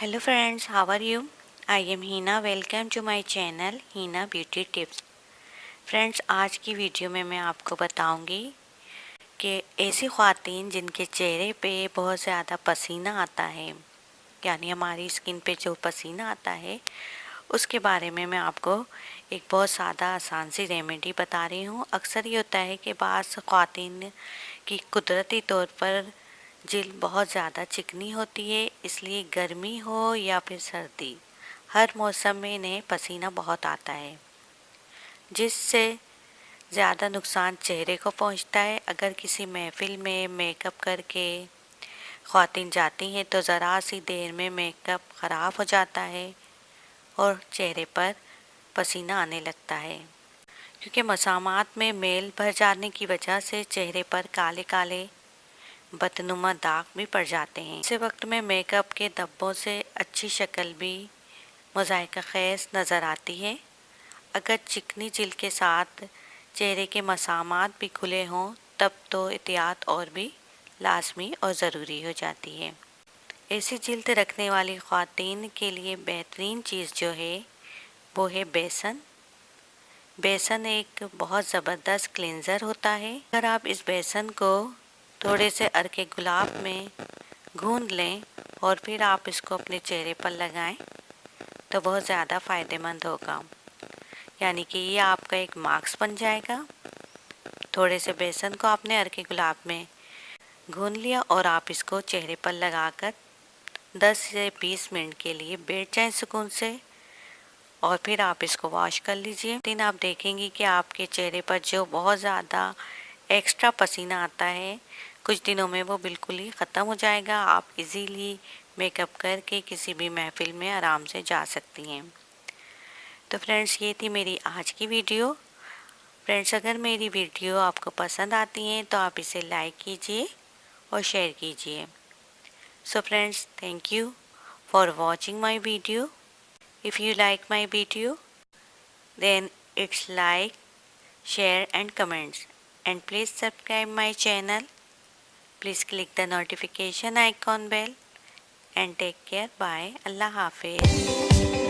Hello friends, how are you? I am Hina. Welcome to my channel Hina Beauty Tips. Friends, आज की video में मैं आपको बताऊंगी कि ऐसी ख़वातीन जिनके चेहरे पे बहुत ज़्यादा पसीना आता है, यानी हमारी स्किन पे जो पसीना आता है, उसके बारे में मैं आपको एक बहुत सादा आसान सी रेमेडी बता रही हूँ। अक्सर ये होता है कि बाज़ ख़वातीन की कुदरती तौर पर जिल्द बहुत ज़्यादा चिकनी होती है, इसलिए गर्मी हो या फिर सर्दी, हर मौसम में इन्हें पसीना बहुत आता है, जिससे ज़्यादा नुकसान चेहरे को पहुंचता है। अगर किसी महफिल में मेकअप करके ख़वातीन जाती हैं तो ज़रा सी देर में मेकअप ख़राब हो जाता है और चेहरे पर पसीना आने लगता है, क्योंकि मसामात में मेल भर जाने की वजह से चेहरे पर काले काले बदनुमा दाग भी पड़ जाते हैं। ऐसे वक्त में मेकअप के धब्बों से अच्छी शक्ल भी मुज़ायका ख़ेज़ नज़र आती है। अगर चिकनी जिल्द के साथ चेहरे के मसामात भी खुले हों तब तो एहतियात और भी लाजमी और ज़रूरी हो जाती है। ऐसी जिल्द रखने वाली ख़वातीन के लिए बेहतरीन चीज़ जो है वो है बेसन। बेसन एक बहुत ज़बरदस्त क्लींज़र होता है। अगर आप इस बेसन को थोड़े से अर्के गुलाब में गूंद लें और फिर आप इसको अपने चेहरे पर लगाएं तो बहुत ज़्यादा फ़ायदेमंद होगा, यानी कि ये आपका एक मास्क बन जाएगा। थोड़े से बेसन को आपने अर्के गुलाब में गूंद लिया और आप इसको चेहरे पर लगाकर 10 से 20 मिनट के लिए बैठ जाएं सुकून से, और फिर आप इसको वॉश कर लीजिए। दिन आप देखेंगी कि आपके चेहरे पर जो बहुत ज़्यादा एक्स्ट्रा पसीना आता है, कुछ दिनों में वो बिल्कुल ही ख़त्म हो जाएगा। आप इजीली मेकअप करके किसी भी महफिल में आराम से जा सकती हैं। तो फ्रेंड्स, ये थी मेरी आज की वीडियो। फ्रेंड्स, अगर मेरी वीडियो आपको पसंद आती हैं तो आप इसे लाइक कीजिए और शेयर कीजिए। So friends, thank you for watching my video. If you like my video then it's like, share and comments, and please subscribe my channel. Please click the notification icon bell and take care. Bye. Allah Hafiz.